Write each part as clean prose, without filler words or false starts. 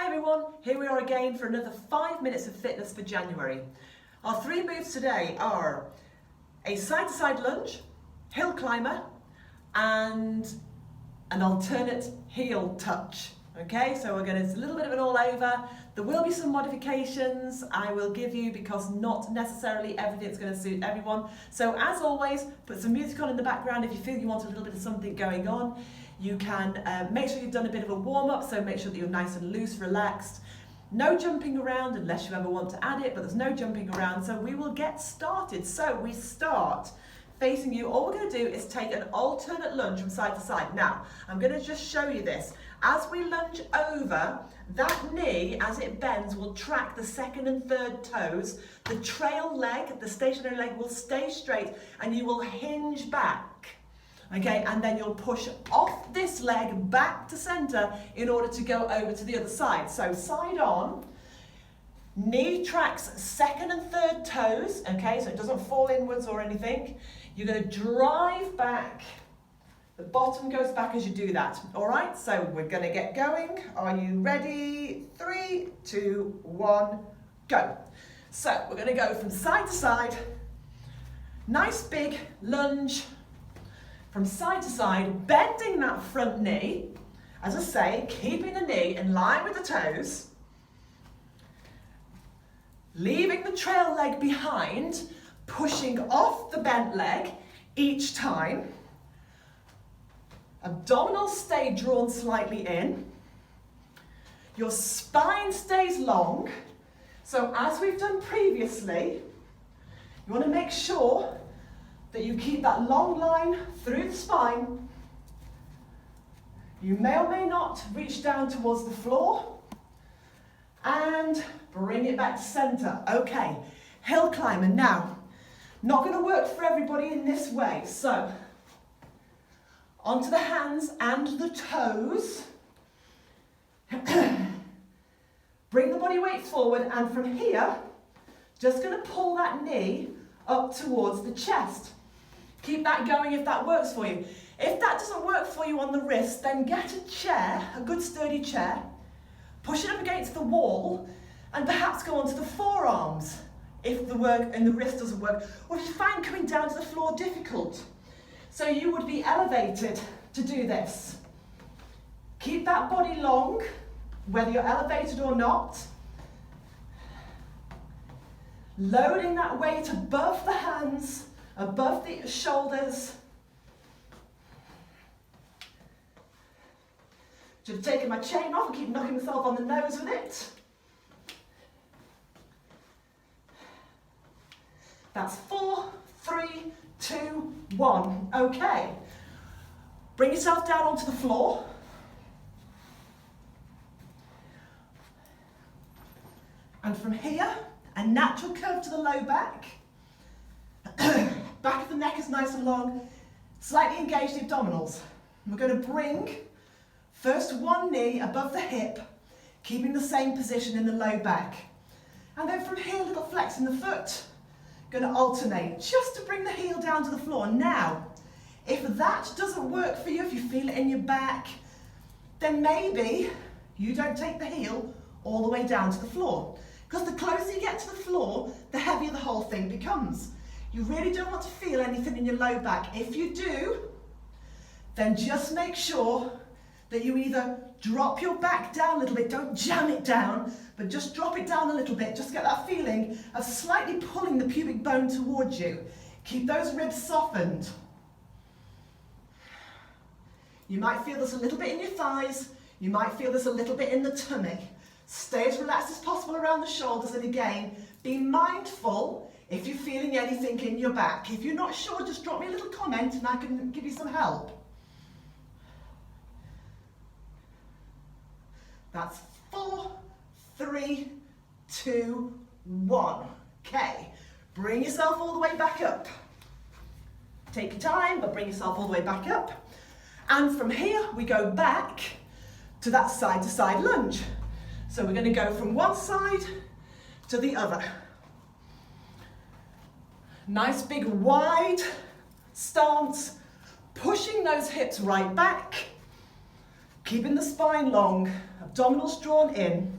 Hi everyone, here we are again for another 5 minutes of fitness for January. Our three moves today are a side-to-side lunge, hill climber, and an alternate heel touch. Okay, so it's a little bit of an all over. There will be some modifications I will give you because not necessarily everything's going to suit everyone. So as always, put some music on in the background if you feel you want a little bit of something going on. You can make sure you've done a bit of a warm-up, so make sure that you're nice and loose, relaxed. No jumping around unless you ever want to add it, but there's no jumping around, so we will get started. So we start facing you. All we're going to do is take an alternate lunge from side to side. Now, I'm going to just show you this. As we lunge over, that knee, as it bends, will track the second and third toes. The trail leg, the stationary leg, will stay straight and you will hinge back. Okay, and then you'll push off this leg back to center in order to go over to the other side. So side on, knee tracks second and third toes, okay, so it doesn't fall inwards or anything. You're going to drive back. The bottom goes back as you do that. All right, so we're going to get going. Are you ready? 3, 2, 1, go. So we're going to go from side to side. Nice big lunge. From side to side, bending that front knee, as I say, keeping the knee in line with the toes, leaving the trail leg behind, pushing off the bent leg each time. Abdominals stay drawn slightly in. Your spine stays long. So as we've done previously, you want to make sure that you keep that long line through the spine. You may or may not reach down towards the floor and bring it back to center. Okay, hill climber. Now, not going to work for everybody in this way. So, onto the hands and the toes. Bring the body weight forward, and from here, just going to pull that knee up towards the chest. Keep that going if that works for you. If that doesn't work for you on the wrist, then get a chair, a good sturdy chair, push it up against the wall, and perhaps go onto the forearms if the work and the wrist doesn't work, or if you find coming down to the floor difficult. So you would be elevated to do this. Keep that body long, whether you're elevated or not. Loading that weight above the hands, above the shoulders. Should have taken my chain off and keep knocking myself on the nose with it. That's 4, 3, 2, 1. Okay. Bring yourself down onto the floor. And from here, a natural curve to the low back. Back of the neck is nice and long. Slightly engage the abdominals. We're going to bring first one knee above the hip, keeping the same position in the low back. And then from here, a little flex in the foot. Going to alternate just to bring the heel down to the floor. Now, if that doesn't work for you, if you feel it in your back, then maybe you don't take the heel all the way down to the floor. Because the closer you get to the floor, the heavier the whole thing becomes. You really don't want to feel anything in your low back. If you do, then just make sure that you either drop your back down a little bit, don't jam it down, but just drop it down a little bit, just get that feeling of slightly pulling the pubic bone towards you. Keep those ribs softened. You might feel this a little bit in your thighs, you might feel this a little bit in the tummy. Stay as relaxed as possible around the shoulders, and again, be mindful if you're feeling anything in your back. If you're not sure, just drop me a little comment and I can give you some help. That's 4, 3, 2, 1. Okay, bring yourself all the way back up. Take your time, but bring yourself all the way back up. And from here, we go back to that side-to-side lunge. So we're going to go from one side to the other. Nice big wide stance, pushing those hips right back. Keeping the spine long, abdominals drawn in.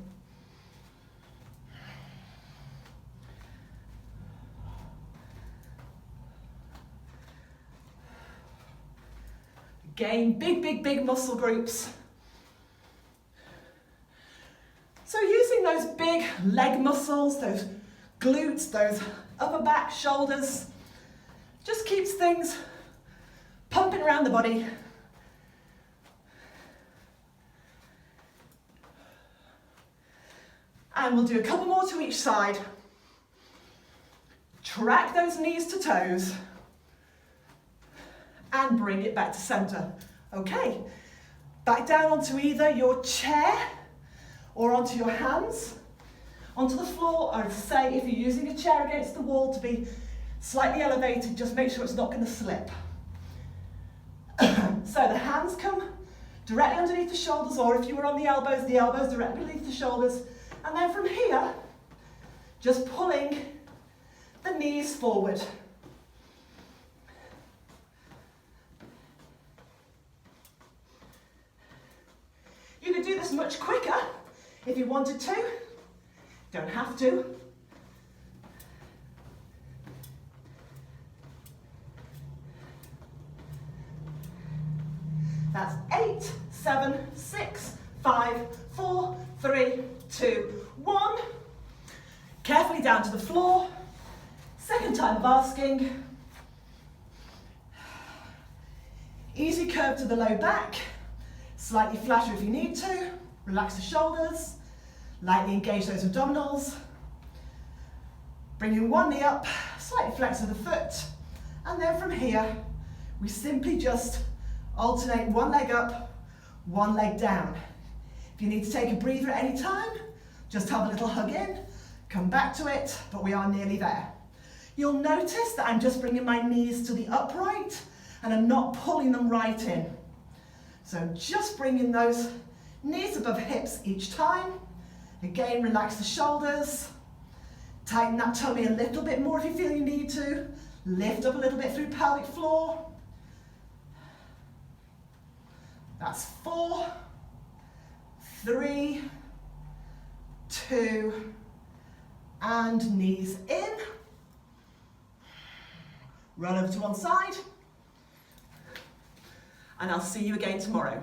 Again, big muscle groups. So using those big leg muscles, those glutes, those upper back, shoulders, just keeps things pumping around the body. And we'll do a couple more to each side. Track those knees to toes. And bring it back to center. Okay, back down onto either your chair or onto your hands. Onto the floor, I would say if you're using a chair against the wall to be slightly elevated, just make sure it's not going to slip. So the hands come directly underneath the shoulders, or if you were on the elbows directly beneath the shoulders. And then from here, just pulling the knees forward. You could do this much quicker if you wanted to. Don't have to. That's 8, 7, 6, 5, 4, 3, 2, 1. Carefully down to the floor. Second time of asking. Easy curve to the low back. Slightly flatter if you need to. Relax the shoulders. Lightly engage those abdominals. Bringing one knee up, slightly flex of the foot. And then from here, we simply just alternate one leg up, one leg down. If you need to take a breather at any time, just have a little hug in, come back to it, but we are nearly there. You'll notice that I'm just bringing my knees to the upright and I'm not pulling them right in. So just bringing those knees above hips each time. Again, relax the shoulders. Tighten that tummy a little bit more if you feel you need to. Lift up a little bit through pelvic floor. That's 4, 3, 2, and knees in. Roll over to one side. And I'll see you again tomorrow.